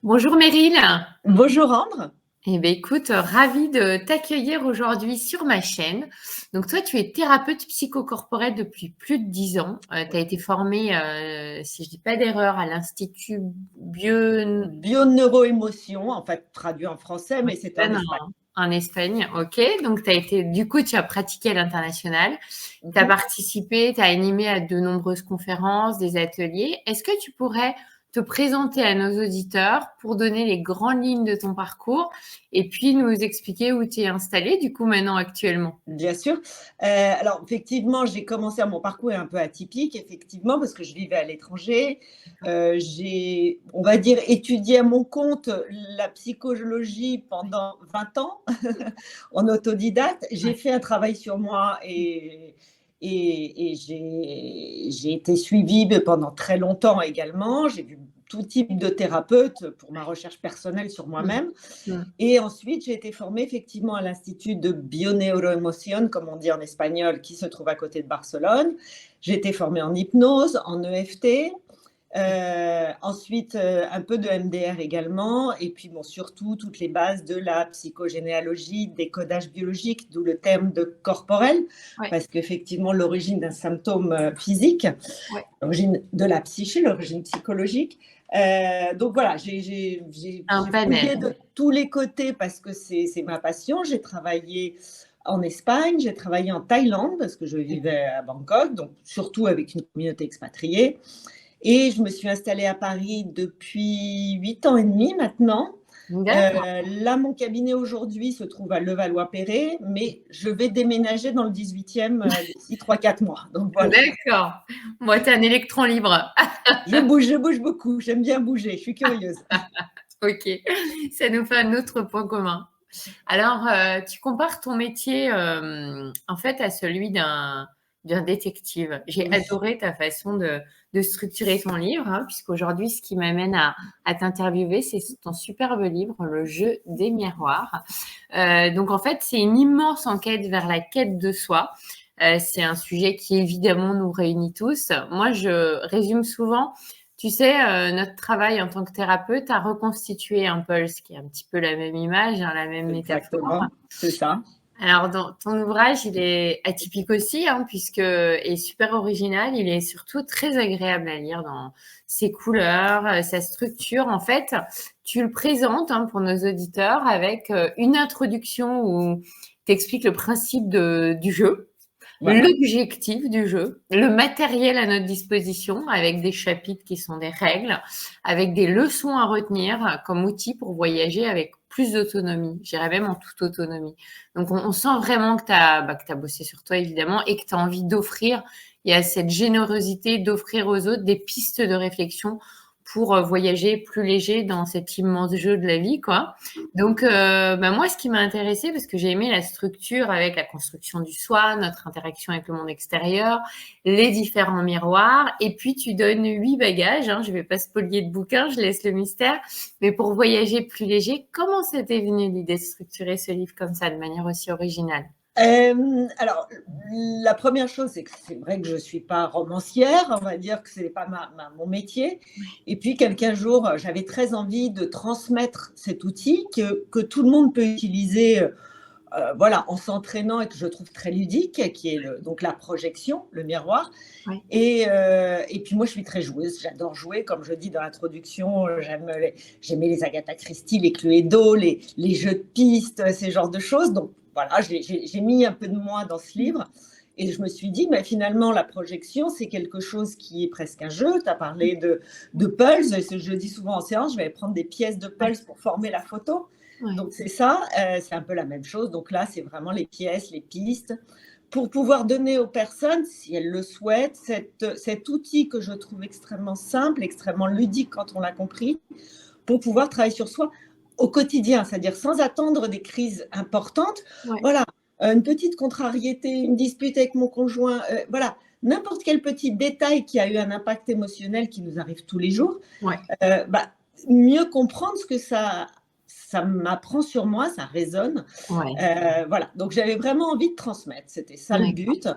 Bonjour Meryl. Bonjour Ambre. Eh bien, écoute, ravie de t'accueillir aujourd'hui sur ma chaîne. Donc, toi, tu es thérapeute psychocorporelle depuis plus de 10 ans. Tu as été formée, si je dis pas d'erreur, à l'Institut Bio... Bio-neuro-émotion, en fait, traduit en français, mais c'est en Espagne. en Espagne. Ok. Donc, du coup, tu as pratiqué à l'international. Tu as Mhm. participé, tu as animé à de nombreuses conférences, des ateliers. Est-ce que tu pourrais te présenter à nos auditeurs pour donner les grandes lignes de ton parcours et puis nous expliquer où tu es installé, du coup, maintenant, actuellement? Bien sûr. Alors, effectivement, j'ai commencé mon parcours est un peu atypique, effectivement, parce que je vivais à l'étranger. J'ai, on va dire, étudié à mon compte la psychologie pendant 20 ans en autodidacte. J'ai Ouais. fait un travail sur moi et j'ai été suivie pendant très longtemps également. J'ai vu tout type de thérapeutes pour ma recherche personnelle sur Mm. moi-même. Mm. Et ensuite, j'ai été formée effectivement à l'Institut de Bioneuroemoción, comme on dit en espagnol, qui se trouve à côté de Barcelone. J'ai été formée en hypnose, en EFT, ensuite un peu de MDR également, et puis bon, surtout toutes les bases de la psychogénéalogie, des codages biologiques, d'où le terme de corporel, Ouais. parce qu'effectivement, l'origine d'un symptôme physique, Ouais. l'origine de la psyché, l'origine psychologique. Donc voilà, j'ai Un fouillé panel. de tous les côtés parce que c'est ma passion. J'ai travaillé en Espagne, j'ai travaillé en Thaïlande parce que je vivais à Bangkok, donc surtout avec une communauté expatriée. Et je me suis installée à Paris depuis 8 ans et demi maintenant. D'accord. Là, mon cabinet aujourd'hui se trouve à Levallois-Perret, mais je vais déménager dans le 18e d'ici 3-4 mois. Donc voilà. D'accord. Moi, tu es un électron libre. Je bouge beaucoup, j'aime bien bouger, je suis curieuse. Ok. Ça nous fait un autre point commun. Alors, tu compares ton métier, en fait, à celui d'un détective. J'ai Oui. adoré ta façon de structurer ton livre, hein, puisqu'aujourd'hui, ce qui m'amène à t'interviewer, c'est ton superbe livre, Le jeu des miroirs. Donc, en fait, c'est une immense enquête vers la quête de soi. C'est un sujet qui, évidemment, nous réunit tous. Moi, je résume souvent, tu sais, notre travail en tant que thérapeute a reconstitué un pulse, qui est un petit peu la même image, hein, la même métaphore. Exactement, c'est ça. Alors, dans ton ouvrage, il est atypique aussi, hein, puisque est super original. Il est surtout très agréable à lire dans ses couleurs, sa structure. En fait, tu le présentes, hein, pour nos auditeurs avec une introduction où tu expliques le principe du jeu, Voilà. l'objectif du jeu, le matériel à notre disposition avec des chapitres qui sont des règles, avec des leçons à retenir comme outil pour voyager avec plus d'autonomie, j'irais même en toute autonomie. Donc, on sent vraiment que tu as bossé sur toi, évidemment, et que tu as envie d'offrir, il y a cette générosité d'offrir aux autres des pistes de réflexion pour voyager plus léger dans cet immense jeu de la vie, quoi. Donc, moi, ce qui m'a intéressée, parce que j'ai aimé la structure avec la construction du soi, notre interaction avec le monde extérieur, les différents miroirs, et puis tu donnes 8 bagages, hein, je vais pas spolier de bouquin, je laisse le mystère, mais pour voyager plus léger, comment c'était venu l'idée de structurer ce livre comme ça, de manière aussi originale? Alors, la première chose, c'est que c'est vrai que je ne suis pas romancière, on va dire que ce n'est pas mon métier. Et puis, quelqu'un jour, j'avais très envie de transmettre cet outil que tout le monde peut utiliser voilà, en s'entraînant et que je trouve très ludique, qui est donc la projection, le miroir. Ouais. Et puis moi, je suis très joueuse. J'adore jouer, comme je dis dans l'introduction. J'aimais les Agatha Christie, les Cluedo, les jeux de piste, ces genres de choses. Donc voilà, j'ai mis un peu de moi dans ce livre. Et je me suis dit, mais finalement, la projection, c'est quelque chose qui est presque un jeu. Tu as parlé de Pulse. Je dis souvent en séance, je vais prendre des pièces de Pulse pour former la photo. Ouais. Donc c'est ça, c'est un peu la même chose. Donc là, c'est vraiment les pièces, les pistes, pour pouvoir donner aux personnes, si elles le souhaitent, cet outil que je trouve extrêmement simple, extrêmement ludique quand on l'a compris, pour pouvoir travailler sur soi au quotidien, c'est-à-dire sans attendre des crises importantes. Ouais. Voilà, une petite contrariété, une dispute avec mon conjoint, voilà, n'importe quel petit détail qui a eu un impact émotionnel qui nous arrive tous les jours, Ouais. mieux comprendre ce que ça m'apprend sur moi, ça résonne. Ouais. Voilà, donc j'avais vraiment envie de transmettre, c'était ça le D'accord. but.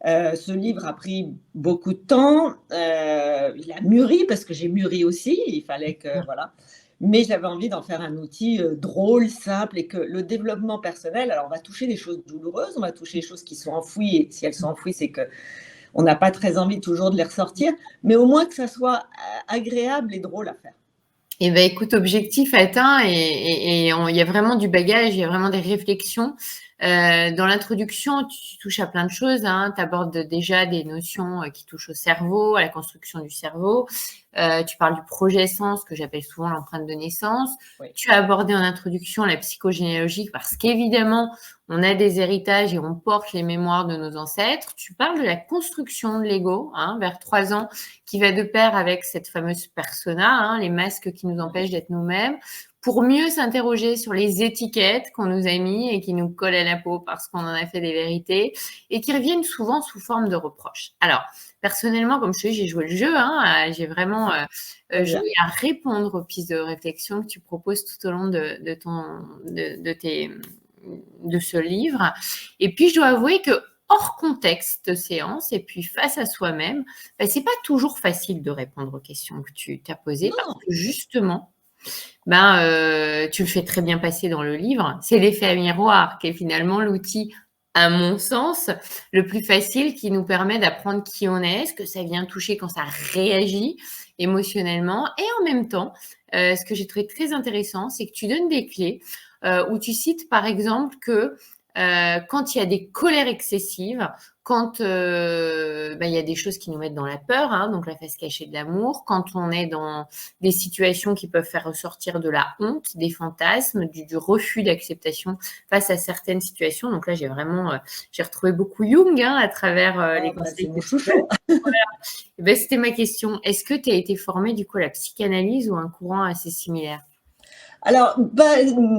Ce livre a pris beaucoup de temps, il a mûri parce que j'ai mûri aussi, il fallait que voilà. mais j'avais envie d'en faire un outil drôle, simple, et que le développement personnel, alors on va toucher des choses douloureuses, on va toucher des choses qui sont enfouies, et si elles sont enfouies, c'est que on n'a pas très envie toujours de les ressortir, mais au moins que ça soit agréable et drôle à faire. Eh ben, écoute, objectif atteint et il y a vraiment du bagage, il y a vraiment des réflexions. Dans l'introduction, tu touches à plein de choses, hein. Tu abordes déjà des notions qui touchent au cerveau, à la construction du cerveau. Tu parles du projet essence, que j'appelle souvent l'empreinte de naissance. Oui. Tu as abordé en introduction la psychogénéalogie parce qu'évidemment, on a des héritages et on porte les mémoires de nos ancêtres. Tu parles de la construction de l'ego, hein, vers 3 ans, qui va de pair avec cette fameuse persona, hein, les masques qui nous empêchent d'être nous-mêmes, pour mieux s'interroger sur les étiquettes qu'on nous a mis et qui nous collent à la peau parce qu'on en a fait des vérités et qui reviennent souvent sous forme de reproches. Alors, personnellement, comme je te dis, j'ai joué le jeu, hein, j'ai vraiment joué à répondre aux pistes de réflexion que tu proposes tout au long de ce livre. Et puis, je dois avouer que hors contexte de séance et puis face à soi-même, c'est pas toujours facile de répondre aux questions que tu t'as posées parce que justement, tu le fais très bien passer dans le livre. C'est l'effet miroir qui est finalement l'outil, à mon sens, le plus facile qui nous permet d'apprendre qui on est, ce que ça vient toucher quand ça réagit émotionnellement. Et en même temps, ce que j'ai trouvé très intéressant, c'est que tu donnes des clés où tu cites par exemple que quand il y a des colères excessives, quand il y a des choses qui nous mettent dans la peur, hein, donc la face cachée de l'amour, quand on est dans des situations qui peuvent faire ressortir de la honte, des fantasmes, du refus d'acceptation face à certaines situations. Donc là, j'ai retrouvé beaucoup Jung à travers les conseils que je fais. Voilà. C'était ma question. Est-ce que tu as été formée du coup à la psychanalyse ou un courant assez similaire? Alors,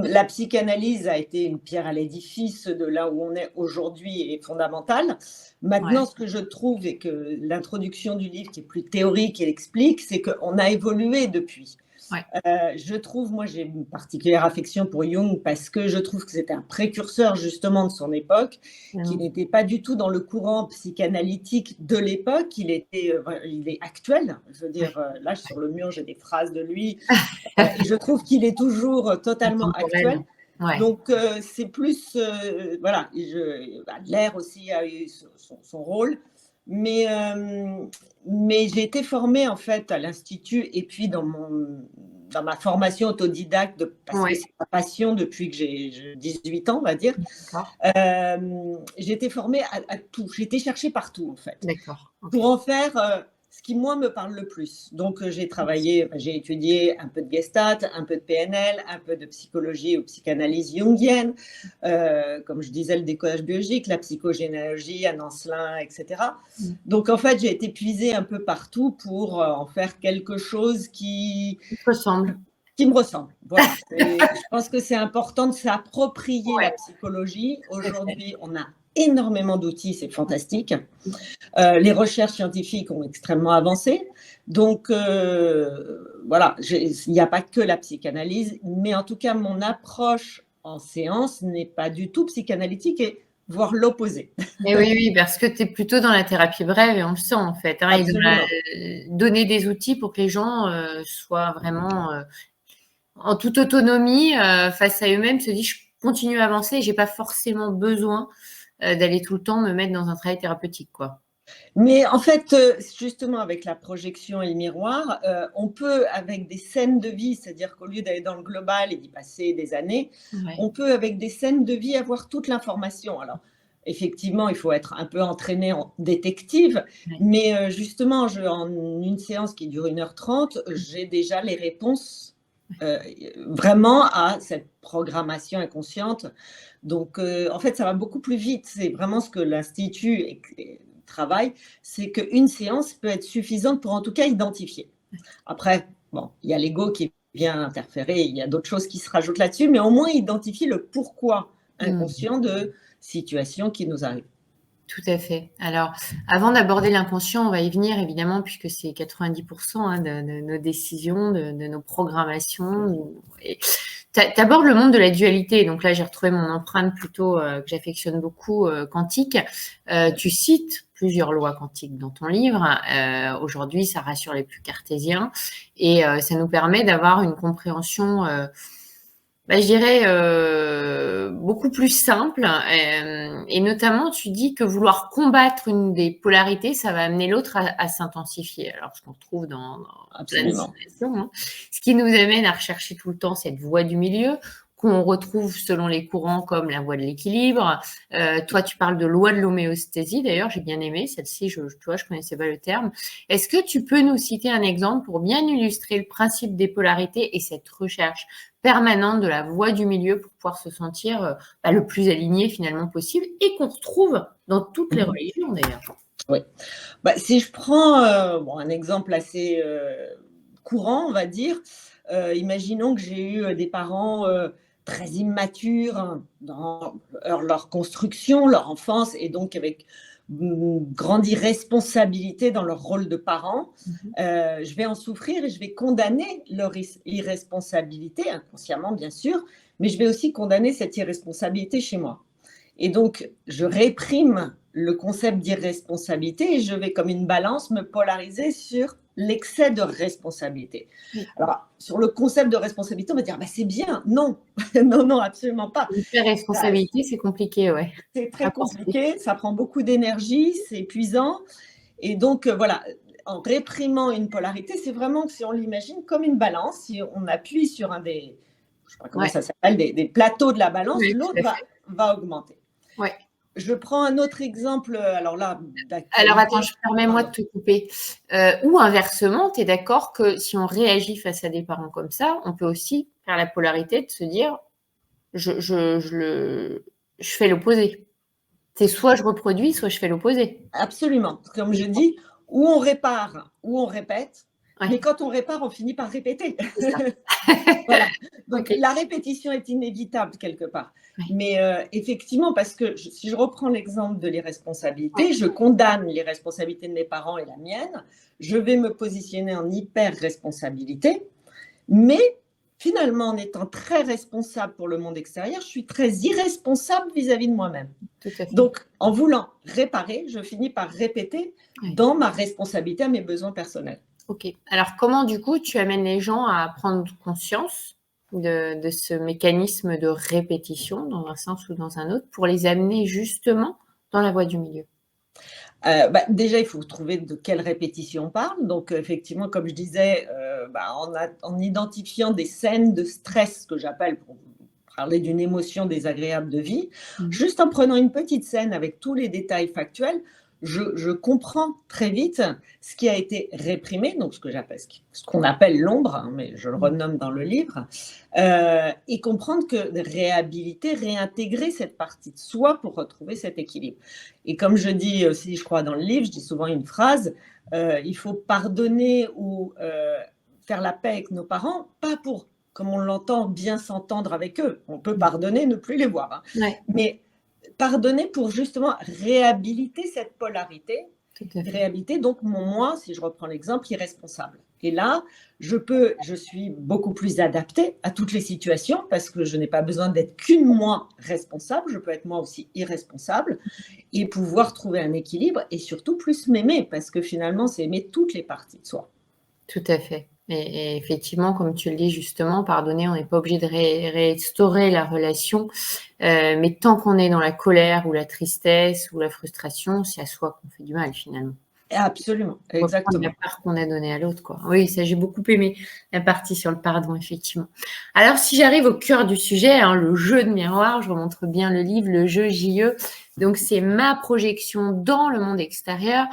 la psychanalyse a été une pierre à l'édifice de là où on est aujourd'hui est fondamentale. Maintenant, ce que je trouve et que l'introduction du livre qui est plus théorique, elle explique, c'est qu'on a évolué depuis. Ouais. Je trouve, moi j'ai une particulière affection pour Jung parce que je trouve que c'était un précurseur justement de son époque, qui n'était pas du tout dans le courant psychanalytique de l'époque, il est actuel. Je veux dire, là sur le mur j'ai des phrases de lui et je trouve qu'il est toujours totalement actuel. Ouais. Donc c'est plus, voilà, Adler aussi a eu son rôle. Mais j'ai été formée en fait à l'Institut et puis dans ma formation autodidacte, parce que c'est ma passion depuis que j'ai 18 ans, on va dire. J'ai été formée à tout. J'ai été chercher partout en fait. D'accord. Pour en faire ce qui moi me parle le plus. Donc j'ai étudié un peu de Gestalt, un peu de PNL, un peu de psychologie ou psychanalyse jungienne, comme je disais, le décodage biologique, la psychogénéalogie, Anne Ancelin, etc. Donc en fait, j'ai été puisée un peu partout pour en faire quelque chose qui me ressemble. Voilà. Je pense que c'est important de s'approprier la psychologie. Aujourd'hui, on a énormément d'outils, c'est fantastique. Les recherches scientifiques ont extrêmement avancé. Donc, voilà, il n'y a pas que la psychanalyse, mais en tout cas, mon approche en séance n'est pas du tout psychanalytique et voire l'opposé. Et oui, parce que tu es plutôt dans la thérapie brève et on le sent en fait. Hein, et donner des outils pour que les gens soient vraiment en toute autonomie face à eux-mêmes, se disent je continue à avancer, j'ai pas forcément besoin d'aller tout le temps me mettre dans un travail thérapeutique, quoi. Mais en fait, justement, avec la projection et le miroir, on peut, avec des scènes de vie, c'est-à-dire qu'au lieu d'aller dans le global et d'y passer des années, on peut, avec des scènes de vie, avoir toute l'information. Alors, effectivement, il faut être un peu entraîné en détective, mais justement, en une séance qui dure 1h30, j'ai déjà les réponses vraiment à cette programmation inconsciente. Donc, en fait, ça va beaucoup plus vite. C'est vraiment ce que l'Institut travail, c'est qu'une séance peut être suffisante pour en tout cas identifier. Après, bon, il y a l'ego qui vient interférer, il y a d'autres choses qui se rajoutent là-dessus, mais au moins identifier le pourquoi inconscient de situations qui nous arrivent. Tout à fait. Alors, avant d'aborder l'inconscient, on va y venir évidemment, puisque c'est 90% de nos décisions, de nos programmations. Tu abordes le monde de la dualité. Donc là, j'ai retrouvé mon empreinte plutôt que j'affectionne beaucoup, quantique. Tu cites plusieurs lois quantiques dans ton livre. Aujourd'hui, ça rassure les plus cartésiens et ça nous permet d'avoir une compréhension je dirais beaucoup plus simple. Et notamment, tu dis que vouloir combattre une des polarités, ça va amener l'autre à s'intensifier. Alors, ce qu'on retrouve dans plein de situations, hein. Ce qui nous amène à rechercher tout le temps cette voie du milieu qu'on retrouve selon les courants comme la voie de l'équilibre. Toi, tu parles de loi de l'homéostasie. D'ailleurs, j'ai bien aimé celle-ci. Tu vois, je connaissais pas le terme. Est-ce que tu peux nous citer un exemple pour bien illustrer le principe des polarités et cette recherche permanente de la voie du milieu pour pouvoir se sentir le plus aligné finalement possible et qu'on retrouve dans toutes les religions d'ailleurs? Oui. Si je prends un exemple assez courant, on va dire, imaginons que j'ai eu des parents très immatures dans leur construction, leur enfance, et donc avec une grande irresponsabilité dans leur rôle de parents. Je vais en souffrir et je vais condamner leur irresponsabilité, inconsciemment bien sûr, mais je vais aussi condamner cette irresponsabilité chez moi. Et donc, je réprime le concept d'irresponsabilité et je vais, comme une balance, me polariser sur l'excès de responsabilité. Alors, sur le concept de responsabilité, on va dire, c'est bien. Non, non, non, absolument pas. L'hyper-responsabilité, c'est compliqué, ouais. C'est très compliqué, ça prend beaucoup d'énergie, c'est épuisant. Et donc, voilà, en réprimant une polarité, c'est vraiment, si on l'imagine, comme une balance. Si on appuie sur un des, je ne sais pas comment ça s'appelle, des plateaux de la balance, l'autre va augmenter. Ouais. Je prends un autre exemple, alors là, Alors attends, permets-moi de te couper. Ou inversement, tu es d'accord que si on réagit face à des parents comme ça, on peut aussi faire la polarité de se dire je fais l'opposé. C'est soit je reproduis, soit je fais l'opposé. Absolument. Comme je dis, ou on répare, ou on répète. Ouais. Mais quand on répare, on finit par répéter. C'est ça. Voilà. Donc, la répétition est inévitable quelque part. Ouais. Mais effectivement, parce que si je reprends l'exemple de l'irresponsabilité, je condamne l'irresponsabilité de mes parents et la mienne. Je vais me positionner en hyper-responsabilité. Mais finalement, en étant très responsable pour le monde extérieur, je suis très irresponsable vis-à-vis de moi-même. Donc, en voulant réparer, je finis par répéter dans ma responsabilité à mes besoins personnels. Ok. Alors, comment, du coup, tu amènes les gens à prendre conscience de ce mécanisme de répétition dans un sens ou dans un autre pour les amener justement dans la voie du milieu? Déjà, il faut trouver de quelle répétition on parle. Donc, effectivement, comme je disais, en identifiant des scènes de stress, que j'appelle, pour parler d'une émotion désagréable de vie, juste en prenant une petite scène avec tous les détails factuels, je comprends très vite ce qui a été réprimé, donc ce qu'on appelle l'ombre, hein, mais je le renomme dans le livre, et comprendre que réintégrer cette partie de soi pour retrouver cet équilibre. Et comme je dis aussi, je crois, dans le livre, je dis souvent une phrase, il faut pardonner ou faire la paix avec nos parents, pas pour, comme on l'entend, bien s'entendre avec eux. On peut pardonner, ne plus les voir. Hein. Ouais. Mais pardonner pour justement réhabiliter cette polarité. Réhabiliter donc mon moi, si je reprends l'exemple, irresponsable. Et là, je suis beaucoup plus adaptée à toutes les situations parce que je n'ai pas besoin d'être qu'une moi responsable, je peux être moi aussi irresponsable et pouvoir trouver un équilibre et surtout plus m'aimer parce que finalement, c'est aimer toutes les parties de soi. Tout à fait. Et effectivement, comme tu le dis justement, pardonner, on n'est pas obligé de restaurer la relation, mais tant qu'on est dans la colère ou la tristesse ou la frustration, c'est à soi qu'on fait du mal finalement. Absolument, exactement. La part qu'on a donnée à l'autre, quoi. Oui, ça j'ai beaucoup aimé la partie sur le pardon, effectivement. Alors, si j'arrive au cœur du sujet, hein, le jeu de miroir, je remontre bien le livre, le jeu JE. Donc, c'est ma projection dans le monde extérieur.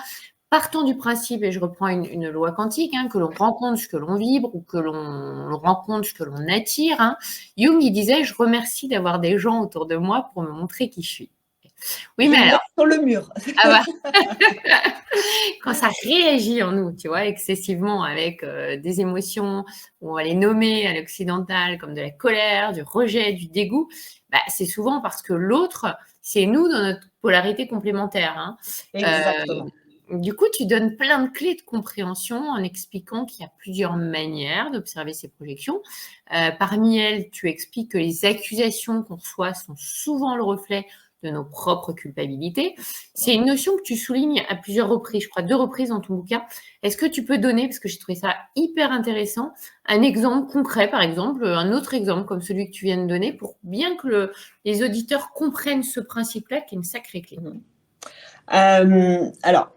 Partons du principe, et je reprends une loi quantique, hein, que l'on rencontre ce que l'on vibre ou que l'on rencontre ce que l'on attire. Hein. Jung, il disait, je remercie d'avoir des gens autour de moi pour me montrer qui je suis. Oui, mais alors, sur le mur. Quand ça réagit en nous, tu vois, excessivement avec des émotions, on va les nommer à l'occidental comme de la colère, du rejet, du dégoût, c'est souvent parce que l'autre, c'est nous dans notre polarité complémentaire. Hein. Exactement. Du coup, tu donnes plein de clés de compréhension en expliquant qu'il y a plusieurs manières d'observer ces projections. Parmi elles, tu expliques que les accusations qu'on reçoit sont souvent le reflet de nos propres culpabilités. C'est une notion que tu soulignes à plusieurs reprises, je crois 2 reprises dans ton bouquin. Est-ce que tu peux donner, parce que j'ai trouvé ça hyper intéressant, un exemple concret, par exemple, un autre exemple comme celui que tu viens de donner, pour bien que les auditeurs comprennent ce principe-là qui est une sacrée clé? Alors,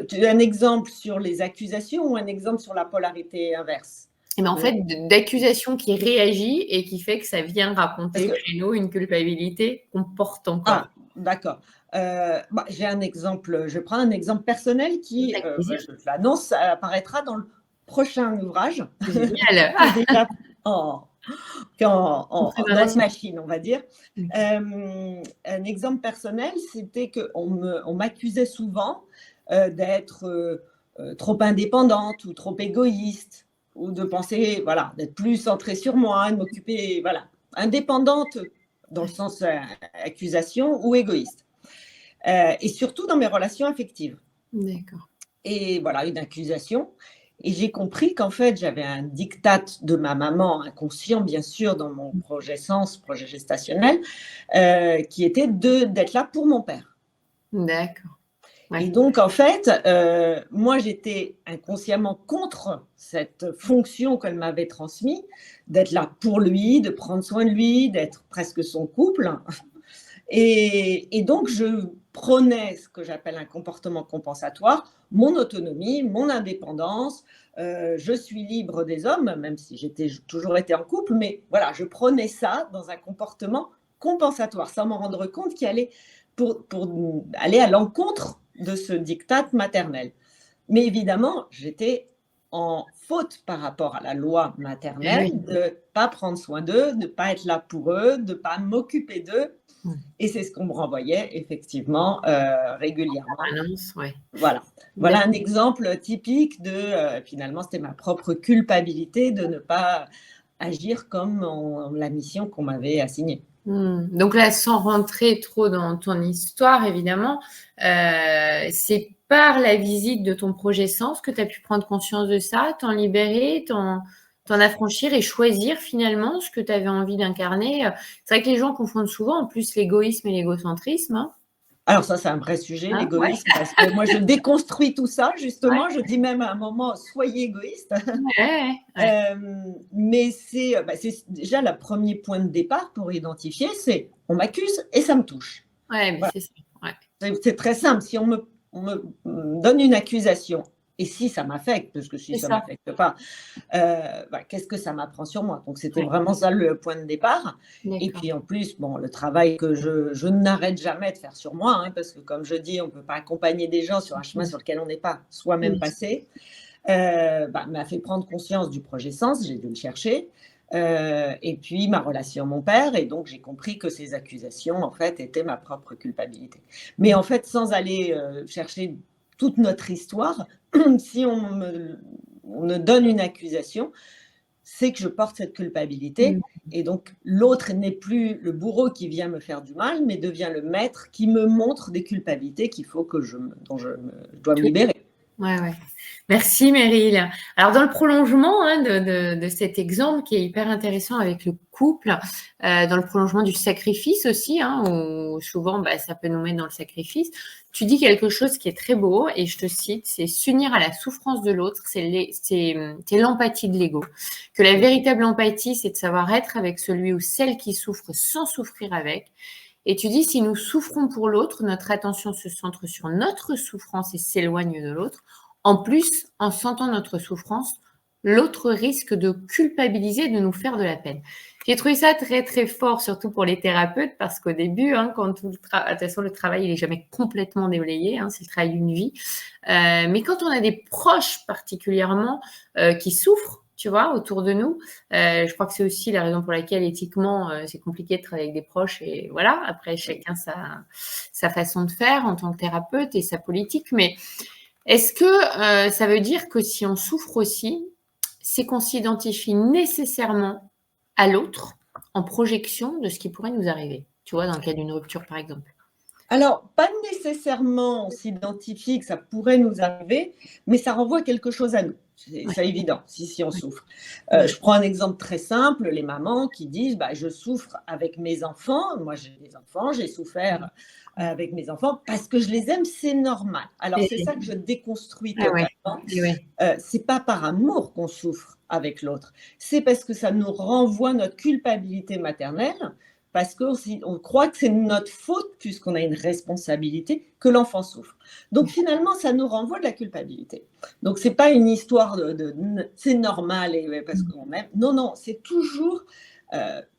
tu as un exemple sur les accusations ou un exemple sur la polarité inverse? Et ben, en fait, d'accusation qui réagit et qui fait que ça vient Parce raconter que chez nous une culpabilité qu'on porte encore. d'accord. J'ai un exemple, je prends un exemple personnel qui, Avec plaisir. je te l'annonce, ça apparaîtra dans le prochain ouvrage Génial. qui est déjà en En dans la préparation. machine, on va dire. Un exemple personnel, c'était on m'accusait souvent, d'être, trop indépendante ou trop égoïste ou de penser, voilà, d'être plus centrée sur moi, de m'occuper, voilà, indépendante dans le sens, accusation ou égoïste. Et surtout dans mes relations affectives. D'accord. Et voilà, une accusation. Et j'ai compris qu'en fait, j'avais un diktat de ma maman, inconscient bien sûr, dans mon projet sens, projet gestationnel, qui était d'être là pour mon père. D'accord. Et Ouais. donc, en fait, moi, j'étais inconsciemment contre cette fonction qu'elle m'avait transmise, d'être là pour lui, de prendre soin de lui, d'être presque son couple. Et donc, je prenais ce que j'appelle un comportement compensatoire, mon autonomie, mon indépendance. Je suis libre des hommes, même si j'ai toujours été en couple, mais voilà, je prenais ça dans un comportement compensatoire, sans m'en rendre compte qui allait pour aller à l'encontre de ce diktat maternel. Mais évidemment, j'étais en faute par rapport à la loi Eh maternelle oui. de ne pas prendre soin d'eux, de ne pas être là pour eux, de ne pas m'occuper d'eux. Mmh. Et c'est ce qu'on me renvoyait effectivement régulièrement. Permanence, ouais. Voilà. Voilà un exemple typique de finalement, c'était ma propre culpabilité de ne pas agir comme la mission qu'on m'avait assignée. Donc là, sans rentrer trop dans ton histoire évidemment, c'est par la visite de ton projet Sens que tu as pu prendre conscience de ça, t'en libérer, t'en affranchir et choisir finalement ce que tu avais envie d'incarner, c'est vrai que les gens confondent souvent en plus l'égoïsme et l'égocentrisme, hein. Alors ça, c'est un vrai sujet, Hein? Ouais, l'égoïsme, parce que moi, je déconstruis tout ça, ouais, justement. Je dis même à un moment, soyez égoïste. ouais, ouais. Mais c'est déjà le premier point de départ pour identifier, c'est on m'accuse et ça me touche. Ouais, mais Voilà. c'est ça, ouais. C'est très simple. Si on me donne une accusation et si ça m'affecte, parce que si C'est ça ne ça, m'affecte pas, qu'est-ce que ça m'apprend sur moi? Donc c'était ouais, vraiment ça le point de départ. Et d'accord. puis en plus, bon, le travail que je n'arrête jamais de faire sur moi, hein, parce que comme je dis, on ne peut pas accompagner des gens sur un chemin Mmh. sur lequel on n'est pas soi-même Bien passé, m'a fait prendre conscience du projet Sens, j'ai dû le chercher. Et puis ma relation à mon père, et donc j'ai compris que ces accusations, en fait, étaient ma propre culpabilité. Mais en fait, sans aller chercher toute notre histoire, si on me donne une accusation, c'est que je porte cette culpabilité. Mmh. Et donc, l'autre n'est plus le bourreau qui vient me faire du mal, mais devient le maître qui me montre des culpabilités qu'il faut que dont je dois me Tout libérer. Ouais, ouais. Merci Meryl. Alors dans le prolongement, hein, de cet exemple qui est hyper intéressant avec le couple, dans le prolongement du sacrifice aussi, hein, où souvent, bah, ça peut nous mettre dans le sacrifice, tu dis quelque chose qui est très beau et je te cite: «C'est s'unir à la souffrance de l'autre, c'est l'empathie de l'ego. Que la véritable empathie, c'est de savoir être avec celui ou celle qui souffre sans souffrir avec». Et tu dis: «Si nous souffrons pour l'autre, notre attention se centre sur notre souffrance et s'éloigne de l'autre. En plus, en sentant notre souffrance, l'autre risque de culpabiliser, de nous faire de la peine». J'ai trouvé ça très, très fort, surtout pour les thérapeutes, parce qu'au début, hein, quand tout le de toute façon, le travail, il est jamais complètement déblayé, hein, c'est le travail d'une vie. Mais quand on a des proches particulièrement, qui souffrent, tu vois, autour de nous, je crois que c'est aussi la raison pour laquelle éthiquement, c'est compliqué de travailler avec des proches et voilà, après chacun sa façon de faire en tant que thérapeute et sa politique. Mais est-ce que, ça veut dire que si on souffre aussi, c'est qu'on s'identifie nécessairement à l'autre en projection de ce qui pourrait nous arriver? Tu vois, dans le cas d'une rupture, par exemple? Alors, pas nécessairement, on s'identifie que ça pourrait nous arriver, mais ça renvoie quelque chose à nous. Ouais, C'est évident, si on ouais, souffre. ouais. Je prends un exemple très simple, les mamans qui disent bah, je souffre avec mes enfants. Moi, j'ai des enfants, j'ai souffert avec mes enfants parce que je les aime, c'est normal. Alors, c'est Et ça que je déconstruis ah ouais, totalement. et ouais. C'est pas par amour qu'on souffre avec l'autre, c'est parce que ça nous renvoie notre culpabilité maternelle parce qu'on on croit que c'est notre faute, puisqu'on a une responsabilité, que l'enfant souffre. Donc finalement, ça nous renvoie de la culpabilité. Donc c'est pas une histoire c'est normal et parce qu'on aime. Non, non, c'est toujours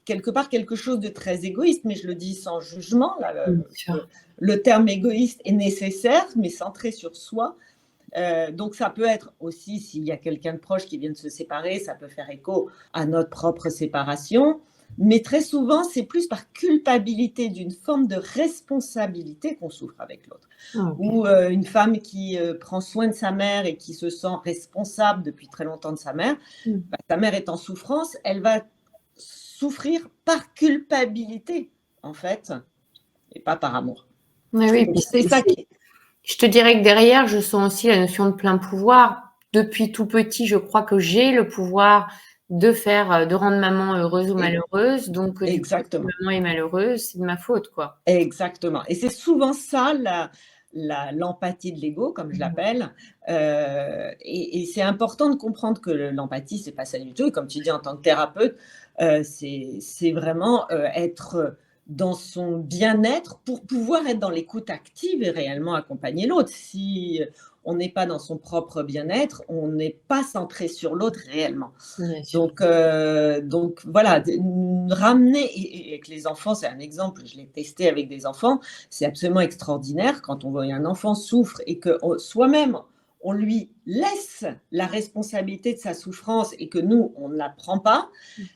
quelque part quelque chose de très égoïste, mais je le dis sans jugement. Là, Bien sûr. le terme égoïste est nécessaire, mais centré sur soi. Donc ça peut être aussi, s'il y a quelqu'un de proche qui vient de se séparer, ça peut faire écho à notre propre séparation. Mais très souvent, c'est plus par culpabilité d'une forme de responsabilité qu'on souffre avec l'autre. OK. Ou une femme qui prend soin de sa mère et qui se sent responsable depuis très longtemps de sa mère, Mmh. bah, sa mère est en souffrance, elle va souffrir par culpabilité, en fait, et pas par amour. Oui, oui, Donc puis c'est ça qui est. je te dirais que derrière, je sens aussi la notion de plein pouvoir. Depuis tout petit, je crois que j'ai le pouvoir de faire, de rendre maman heureuse ou malheureuse, donc du coup, si Exactement. maman est malheureuse, c'est de ma faute, quoi. Exactement. Et c'est souvent ça l'empathie de l'ego, comme je Mmh. l'appelle. Et c'est important de comprendre que l'empathie, c'est pas ça du tout. Et comme tu dis, en tant que thérapeute, c'est vraiment être dans son bien-être pour pouvoir être dans l'écoute active et réellement accompagner l'autre. Si on n'est pas dans son propre bien-être, on n'est pas centré sur l'autre réellement. Bien sûr. Donc voilà, ramener et avec les enfants, c'est un exemple, je l'ai testé avec des enfants, c'est absolument extraordinaire quand on voit un enfant souffre et que soi-même, on lui laisse la responsabilité de sa souffrance et que nous, on ne la prend pas,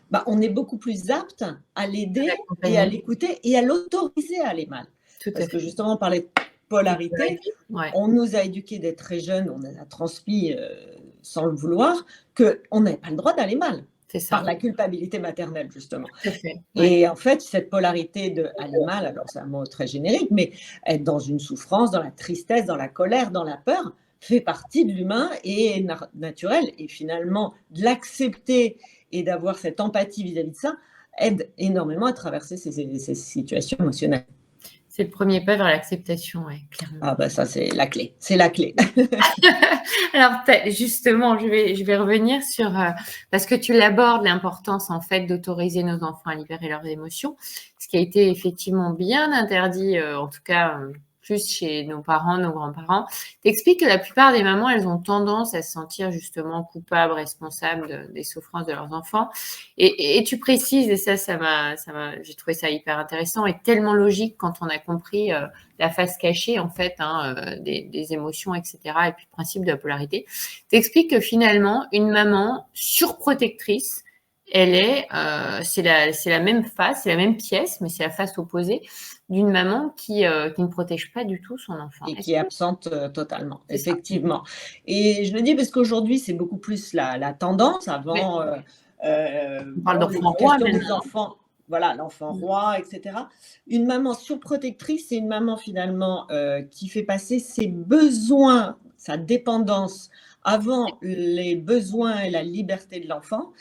bah, on est beaucoup plus apte à À l'aider et à l'accompagner, l'écouter et à l'autoriser à aller mal. tout à Parce que fait. justement, on parlait de De polarité, polarité, ouais, on nous a éduqués dès très jeunes, on a transmis sans le vouloir, qu'on n'avait pas le droit d'aller mal, c'est par ça, la culpabilité maternelle, justement. tout à fait, ouais. Et en fait, cette polarité de aller mal, alors c'est un mot très générique, mais être dans une souffrance, dans la tristesse, dans la colère, dans la peur, fait partie de l'humain et est naturel. Et finalement, de l'accepter et d'avoir cette empathie vis-à-vis de ça aide énormément à traverser ces situations émotionnelles. C'est le premier pas vers l'acceptation, ouais, clairement. Ah bah ça, c'est la clé. C'est la clé. Alors justement, je vais revenir sur, parce que tu l'abordes, l'importance en fait d'autoriser nos enfants à libérer leurs émotions, ce qui a été effectivement bien interdit, en tout cas, plus chez nos parents, nos grands-parents. Tu expliques que la plupart des mamans, elles ont tendance à se sentir justement coupables, responsables des souffrances de leurs enfants et tu précises et ça m'a j'ai trouvé ça hyper intéressant et tellement logique quand on a compris, la face cachée en fait des émotions, etc. Et puis le principe de la polarité. T'expliques que finalement, une maman surprotectrice, c'est la même face, c'est la même pièce, mais c'est la face opposée d'une maman qui ne protège pas du tout son enfant. Et Est-ce qui est que absente totalement, c'est ça? effectivement. Et je le dis parce qu'aujourd'hui, c'est beaucoup plus la tendance. Oui, Avant, on parle bon, d'enfant roi l'éducation des maintenant. enfants, voilà, l'enfant roi, etc. Une maman surprotectrice, c'est une maman finalement qui fait passer ses besoins, sa dépendance avant les besoins et la liberté de l'enfant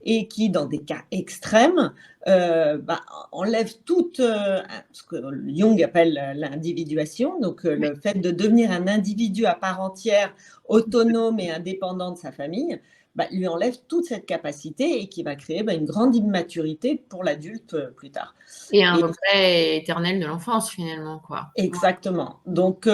et qui, dans des cas extrêmes, bah, enlève toute, ce que Jung appelle l'individuation, donc Oui, le fait de devenir un individu à part entière, autonome et indépendant de sa famille, bah, lui enlève toute cette capacité et qui va créer bah, une grande immaturité pour l'adulte plus tard. et un Et regret éternel de l'enfance finalement, quoi. exactement. Mmh. Donc,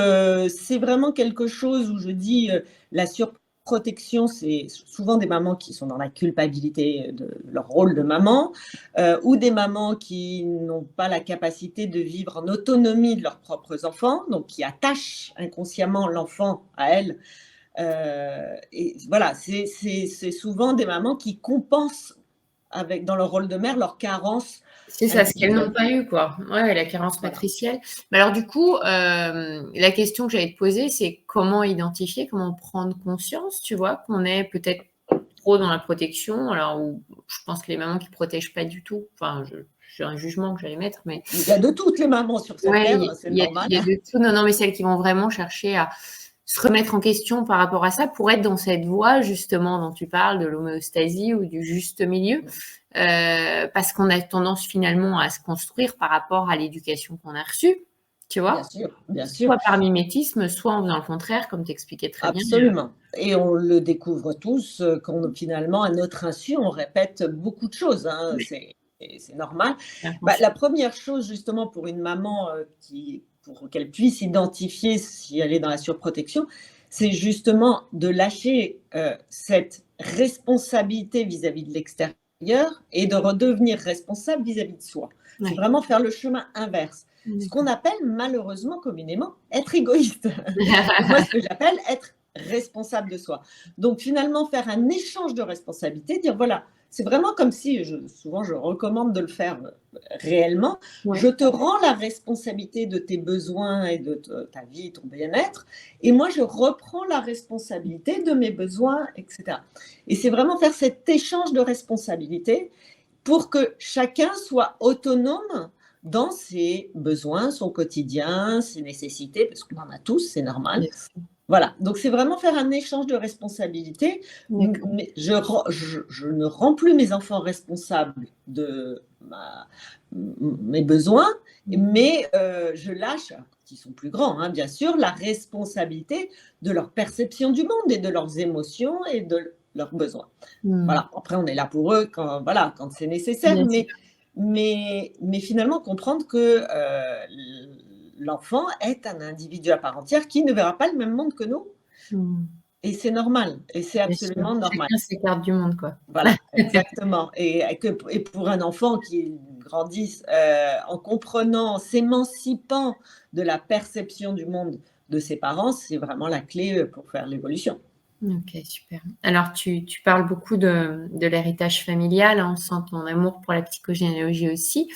c'est vraiment quelque chose où je dis, la surprotection, c'est souvent des mamans qui sont dans la culpabilité de leur rôle de maman, ou des mamans qui n'ont pas la capacité de vivre en autonomie de leurs propres enfants, donc qui attachent inconsciemment l'enfant à elles. Et voilà, c'est souvent des mamans qui compensent avec dans leur rôle de mère, leur carence C'est ça, ce qu'elles n'ont individuelle. pas eu, quoi. Ouais, la carence Voilà. matricielle. Mais alors du coup, la question que j'allais te poser, c'est comment identifier, comment prendre conscience, tu vois, qu'on est peut-être trop dans la protection, alors où je pense que les mamans qui protègent pas du tout, enfin, j'ai un jugement que j'allais mettre, mais Il y a de toutes les mamans sur cette ouais, terre, c'est normal. il y a de tout. Non, mais celles qui vont vraiment chercher à se remettre en question par rapport à ça pour être dans cette voie, justement, dont tu parles, de l'homéostasie ou du juste milieu, parce qu'on a tendance finalement à se construire par rapport à l'éducation qu'on a reçue, tu vois, Bien sûr. soit par mimétisme, soit en faisant le contraire, comme tu expliquais très bien. Absolument. Et on le découvre tous, quand finalement, à notre insu, on répète beaucoup de choses, hein, c'est normal. La première chose, justement, pour une maman pour qu'elle puisse identifier si elle est dans la surprotection, c'est justement de lâcher cette responsabilité vis-à-vis de l'extérieur et de redevenir responsable vis-à-vis de soi. C'est vraiment faire le chemin inverse. Ce qu'on appelle malheureusement communément être égoïste. Moi, ce que j'appelle être responsable de soi. Donc finalement, faire un échange de responsabilités, dire voilà, c'est vraiment comme si, souvent je recommande de le faire réellement, je te rends la responsabilité de tes besoins et de ta vie, ton bien-être, et moi je reprends la responsabilité de mes besoins, etc. Et c'est vraiment faire cet échange de responsabilités pour que chacun soit autonome dans ses besoins, son quotidien, ses nécessités, parce qu'on en a tous, c'est normal. Yes. Voilà, donc c'est vraiment faire un échange de responsabilités. Mais je ne rends plus mes enfants responsables de mes besoins, mais je lâche, ils sont plus grands, hein, bien sûr, la responsabilité de leur perception du monde et de leurs émotions et de leurs besoins. Voilà, après on est là pour eux quand c'est nécessaire, mais finalement comprendre que l'enfant est un individu à part entière qui ne verra pas le même monde que nous. Et c'est normal, et c'est absolument normal. Chacun s'écarte du monde, quoi. Voilà, exactement. Et pour un enfant qui grandisse en comprenant, en s'émancipant de la perception du monde de ses parents, c'est vraiment la clé pour faire l'évolution. Ok, super. Alors, tu parles beaucoup de l'héritage familial, hein, on sent ton amour pour la psychogénéalogie aussi.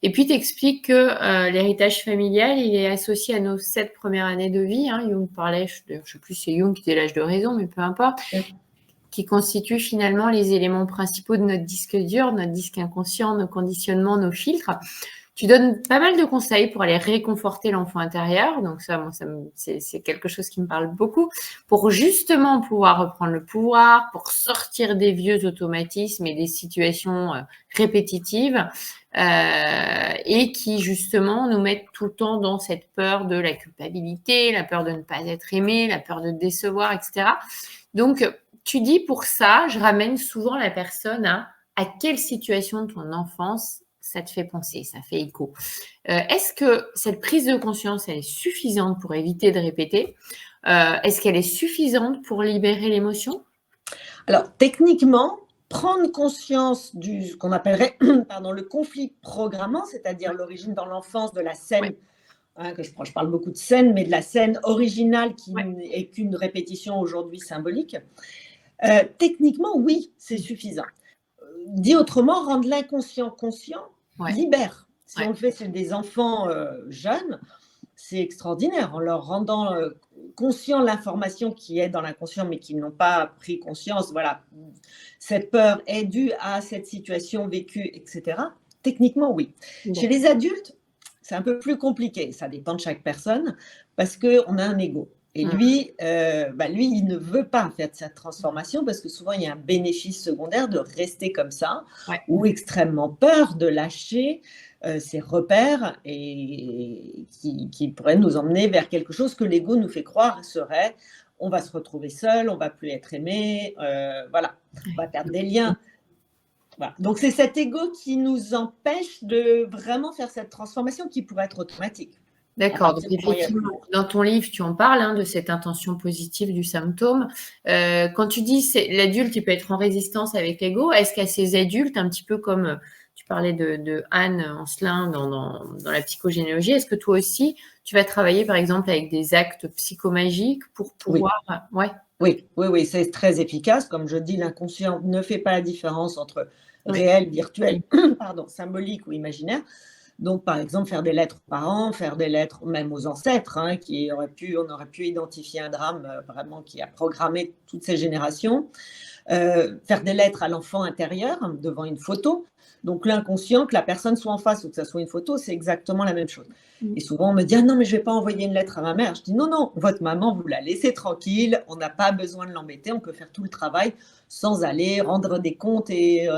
Et puis, tu expliques que l'héritage familial, il est associé à nos 7 premières années de vie. Hein. Jung parlait, je ne sais plus si c'est Jung qui était l'âge de raison, mais peu importe, qui constituent finalement les éléments principaux de notre disque dur, notre disque inconscient, nos conditionnements, nos filtres. Tu donnes pas mal de conseils pour aller réconforter l'enfant intérieur. Donc ça, moi, c'est quelque chose qui me parle beaucoup. Pour justement pouvoir reprendre le pouvoir, pour sortir des vieux automatismes et des situations répétitives et qui justement nous mettent tout le temps dans cette peur de la culpabilité, la peur de ne pas être aimé, la peur de décevoir, etc. Donc, tu dis pour ça, je ramène souvent la personne à quelle situation de ton enfance ça te fait penser, ça fait écho. Est-ce que cette prise de conscience, elle est suffisante pour éviter de répéter? Est-ce qu'elle est suffisante pour libérer l'émotion? Alors, techniquement, prendre conscience ce qu'on appellerait le conflit programmant, c'est-à-dire l'origine dans l'enfance de la scène, que je parle beaucoup de scène, mais de la scène originale qui n'est qu'une répétition aujourd'hui symbolique. Techniquement, oui, c'est suffisant. Dit autrement, rendre l'inconscient conscient libère. Si on le fait sur des enfants jeunes, c'est extraordinaire. En leur rendant conscient l'information qui est dans l'inconscient, mais qui n'ont pas pris conscience, voilà, cette peur est due à cette situation vécue, etc. Techniquement, oui. Chez les adultes, c'est un peu plus compliqué. Ça dépend de chaque personne, parce qu'on a un ego. Et lui, il ne veut pas faire cette transformation parce que souvent, il y a un bénéfice secondaire de rester comme ça ou extrêmement peur de lâcher ses repères et qui pourraient nous emmener vers quelque chose que l'ego nous fait croire serait on va se retrouver seul, on va plus être aimé, voilà, on va perdre des liens. Voilà. Donc, c'est cet ego qui nous empêche de vraiment faire cette transformation qui pourrait être automatique. D'accord. Donc, effectivement, dans ton livre, tu en parles de cette intention positive du symptôme. Quand tu dis l'adulte, il peut être en résistance avec l'ego, est-ce qu'à ces adultes, un petit peu comme tu parlais de Anne Ancelin dans la psychogénéalogie, est-ce que toi aussi, tu vas travailler par exemple avec des actes psychomagiques pour pouvoir… Oui, c'est très efficace. Comme je dis, l'inconscient ne fait pas la différence entre réel, virtuel, symbolique ou imaginaire. Donc, par exemple, faire des lettres aux parents, faire des lettres même aux ancêtres, hein, on aurait pu identifier un drame vraiment qui a programmé toutes ces générations. Faire des lettres à l'enfant intérieur devant une photo. Donc l'inconscient, que la personne soit en face ou que ça soit une photo, c'est exactement la même chose. Et souvent, on me dit: «Ah non, mais je ne vais pas envoyer une lettre à ma mère». Je dis: «Non, non, votre maman, vous la laissez tranquille, on n'a pas besoin de l'embêter, on peut faire tout le travail sans aller rendre des comptes et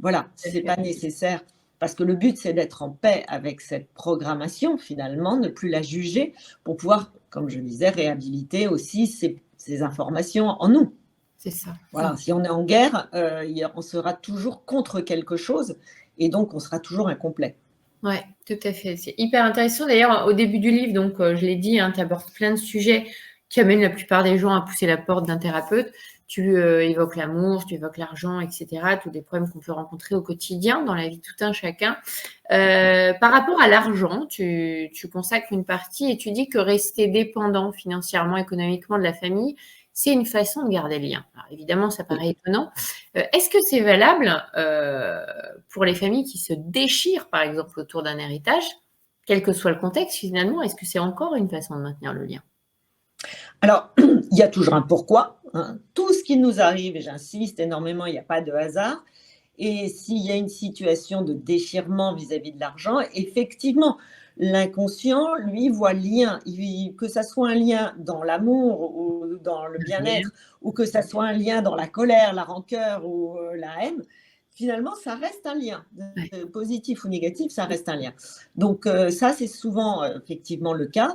voilà, ce n'est pas nécessaire». Parce que le but, c'est d'être en paix avec cette programmation, finalement, ne plus la juger pour pouvoir, comme je disais, réhabiliter aussi ces informations en nous. C'est ça. Voilà, si on est en guerre, on sera toujours contre quelque chose et donc on sera toujours incomplet. Ouais, tout à fait. C'est hyper intéressant. D'ailleurs, au début du livre, donc, je l'ai dit, hein, tu abordes plein de sujets qui amènent la plupart des gens à pousser la porte d'un thérapeute. Tu évoques l'amour, tu évoques l'argent, etc. Tous des problèmes qu'on peut rencontrer au quotidien dans la vie de tout un chacun. Par rapport à l'argent, tu consacres une partie et tu dis que rester dépendant financièrement, économiquement de la famille, c'est une façon de garder le lien. Alors évidemment, ça paraît étonnant. Est-ce que c'est valable pour les familles qui se déchirent, par exemple, autour d'un héritage, quel que soit le contexte finalement? Est-ce que c'est encore une façon de maintenir le lien? Alors, il y a toujours un pourquoi, hein. Tout ce qui nous arrive, et j'insiste énormément, il n'y a pas de hasard. Et s'il y a une situation de déchirement vis-à-vis de l'argent, effectivement, l'inconscient, lui, voit le lien. Que ça soit un lien dans l'amour ou dans le bien-être, ou que ça soit un lien dans la colère, la rancœur ou la haine, finalement, ça reste un lien. Ouais. Positif ou négatif, ça reste un lien. Donc ça, c'est souvent effectivement le cas,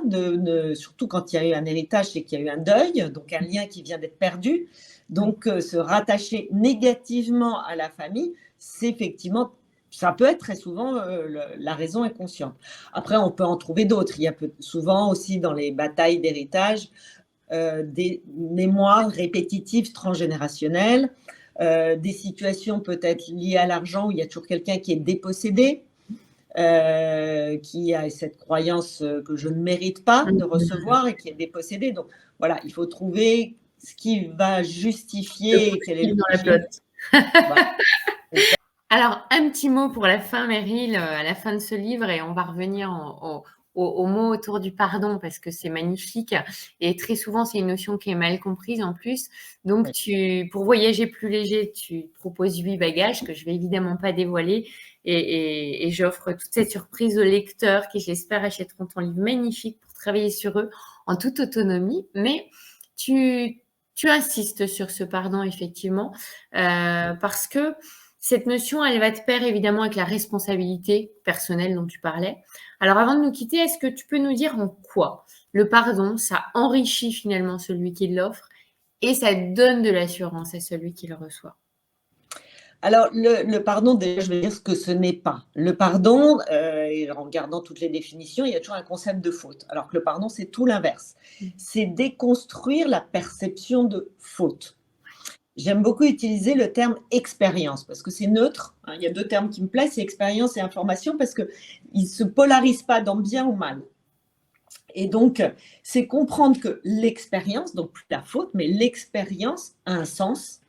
surtout quand il y a eu un héritage, c'est qu'il y a eu un deuil, donc un lien qui vient d'être perdu. Donc se rattacher négativement à la famille, c'est effectivement, ça peut être très souvent la raison inconsciente. Après, on peut en trouver d'autres. Il y a souvent aussi dans les batailles d'héritage des mémoires répétitives transgénérationnelles, des situations peut-être liées à l'argent où il y a toujours quelqu'un qui est dépossédé, qui a cette croyance que je ne mérite pas de recevoir et qui est dépossédé. Donc voilà, il faut trouver ce qui va justifier quelle est Dans la l'origine. pelote. Voilà. Alors, un petit mot pour la fin, Meryl, à la fin de ce livre, et on va revenir aux mots autour du pardon parce que c'est magnifique et très souvent, c'est une notion qui est mal comprise en plus. Donc, pour voyager plus léger, tu proposes 8 bagages que je vais évidemment pas dévoiler et j'offre toute cette surprise aux lecteurs qui, j'espère, achèteront ton livre magnifique pour travailler sur eux en toute autonomie. Mais tu insistes sur ce pardon, effectivement, parce que cette notion, elle va de pair évidemment avec la responsabilité personnelle dont tu parlais. Alors avant de nous quitter, est-ce que tu peux nous dire en quoi le pardon, ça enrichit finalement celui qui l'offre et ça donne de l'assurance à celui qui le reçoit? Alors, le pardon, déjà, je vais dire ce que ce n'est pas. Le pardon, et en regardant toutes les définitions, il y a toujours un concept de faute. Alors que le pardon, c'est tout l'inverse. C'est déconstruire la perception de faute. J'aime beaucoup utiliser le terme expérience parce que c'est neutre, hein. Il y a deux termes qui me plaisent, c'est expérience et information parce qu'ils ne se polarisent pas dans bien ou mal. Et donc, c'est comprendre que l'expérience, donc plus la faute, mais l'expérience a un sens,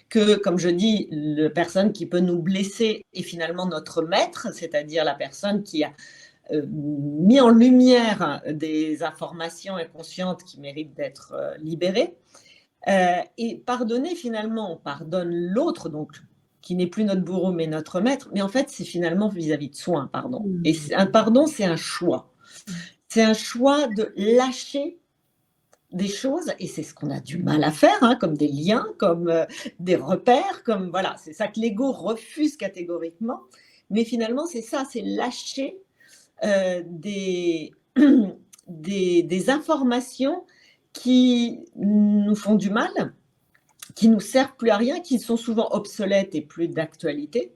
que, comme je dis, la personne qui peut nous blesser est finalement notre maître, c'est-à-dire la personne qui a mis en lumière des informations inconscientes qui méritent d'être libérées. Et pardonner, finalement, on pardonne l'autre, donc qui n'est plus notre bourreau mais notre maître, mais en fait, c'est finalement vis-à-vis de soi un pardon. Et un pardon, c'est un choix. C'est un choix de lâcher des choses, et c'est ce qu'on a du mal à faire, hein, comme des liens, comme des repères, comme voilà, c'est ça que l'ego refuse catégoriquement. Mais finalement, c'est ça, c'est lâcher des, des informations qui nous font du mal, qui nous servent plus à rien, qui sont souvent obsolètes et plus d'actualité.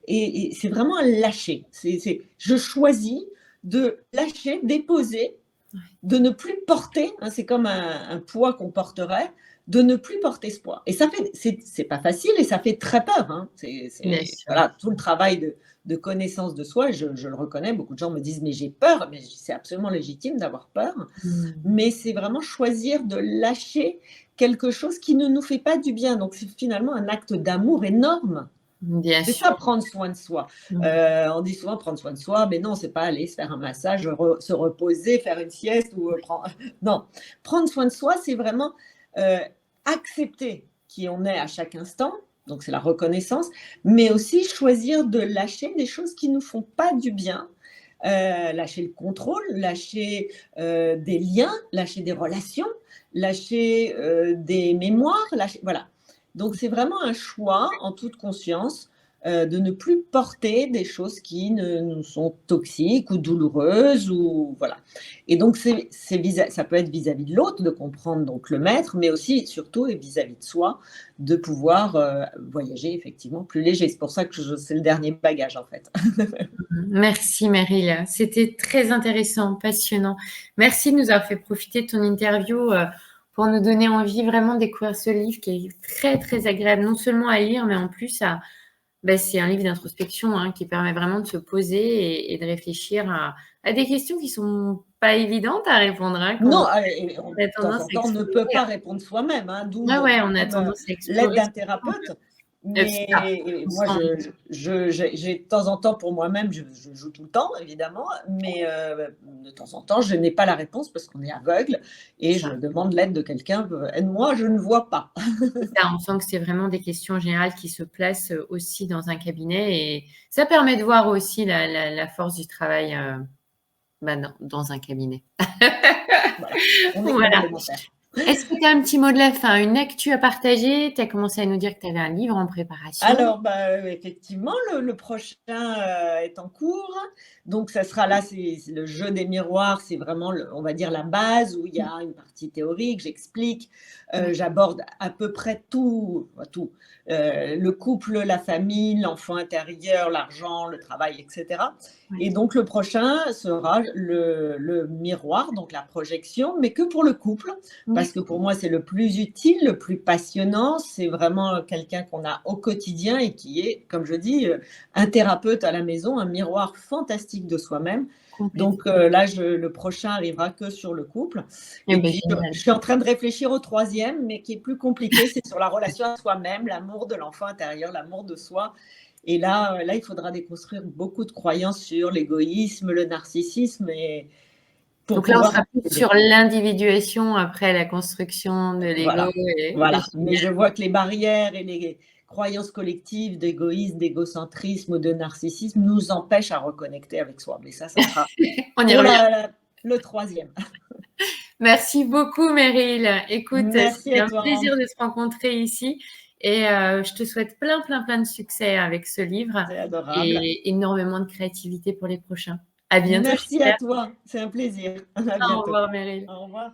Et c'est vraiment un lâcher. Je choisis de lâcher, déposer, de ne plus porter, hein, c'est comme un poids qu'on porterait, de ne plus porter ce poids. Et ça fait, c'est pas facile et ça fait très peur, hein. Voilà, tout le travail de connaissance de soi, je le reconnais, beaucoup de gens me disent mais j'ai peur, mais c'est absolument légitime d'avoir peur, mais c'est vraiment choisir de lâcher quelque chose qui ne nous fait pas du bien. Donc c'est finalement un acte d'amour énorme Bien C'est sûr. ça, prendre soin de soi. Mmh. On dit souvent prendre soin de soi, mais non, c'est pas aller se faire un massage, se reposer, faire une sieste ou prendre. Non, prendre soin de soi, c'est vraiment euh, accepter qui on est à chaque instant. Donc c'est la reconnaissance, mais aussi choisir de lâcher des choses qui nous font pas du bien. Lâcher le contrôle, lâcher des liens, lâcher des relations, lâcher des mémoires, lâcher, voilà. Donc c'est vraiment un choix en toute conscience de ne plus porter des choses qui nous sont toxiques ou douloureuses ou voilà. Et donc ça peut être vis-à-vis de l'autre de comprendre donc le maître, mais aussi surtout et vis-à-vis de soi de pouvoir voyager effectivement plus léger. C'est pour ça que c'est le dernier bagage en fait. Merci Meryl, c'était très intéressant, passionnant. Merci de nous avoir fait profiter de ton interview pour nous donner envie vraiment de découvrir ce livre qui est très très agréable, non seulement à lire, mais en plus c'est un livre d'introspection qui permet vraiment de se poser et de réfléchir à des questions qui sont pas évidentes à répondre, qu'on Non, a de temps tendance en à temps, on ne peut explorer. pas répondre soi-même, hein, d'où Ah ouais, on quand a même tendance à l'aide explorer. d'un thérapeute. C'est ça. Mais On moi, sent- j'ai de temps en temps pour moi-même, je joue tout le temps, évidemment, mais de temps en temps, je n'ai pas la réponse parce qu'on est aveugle et je ça. demande l'aide de quelqu'un. Aide-moi, je ne vois pas. C'est ça, on sent que c'est vraiment des questions générales qui se placent aussi dans un cabinet et ça permet de voir aussi la force du travail dans un cabinet. Voilà, on est Voilà. complémentaires. Est-ce que tu as un petit mot de la fin, une actu à partager? Tu as commencé à nous dire que tu avais un livre en préparation. Alors, effectivement, le prochain est en cours. Donc, ça sera là, c'est le jeu des miroirs, c'est vraiment, on va dire, la base où il y a une partie théorique, j'explique, j'aborde à peu près tout, tout. Le couple, la famille, l'enfant intérieur, l'argent, le travail, etc. Ouais. Et donc, le prochain sera le miroir, donc la projection, mais que pour le couple, parce que pour moi, c'est le plus utile, le plus passionnant. C'est vraiment quelqu'un qu'on a au quotidien et qui est, comme je dis, un thérapeute à la maison, un miroir fantastique de soi-même. Complètement. Donc là, le prochain arrivera que sur le couple. Eh Et ben, puis, génial. je suis en train de réfléchir au troisième, mais qui est plus compliqué, c'est sur la relation à soi-même, l'amour de l'enfant intérieur, l'amour de soi. Et là, il faudra déconstruire beaucoup de croyances sur l'égoïsme, le narcissisme, et pour Donc là, on pouvoir sera plus aider. sur l'individuation après la construction de l'ego Voilà, et voilà. Mais je vois que les barrières et les croyances collectives d'égoïsme, d'égocentrisme ou de narcissisme nous empêchent à reconnecter avec soi. Mais ça sera on y pour revient. le troisième. Merci beaucoup, Meryl. Écoute, Merci c'était à un toi. plaisir de se rencontrer ici et je te souhaite plein, plein, plein de succès avec ce livre C'est adorable. et énormément de créativité pour les prochains. À bientôt, Merci à j'espère. toi. C'est un plaisir. À Au bientôt. revoir, Meryl. Au revoir.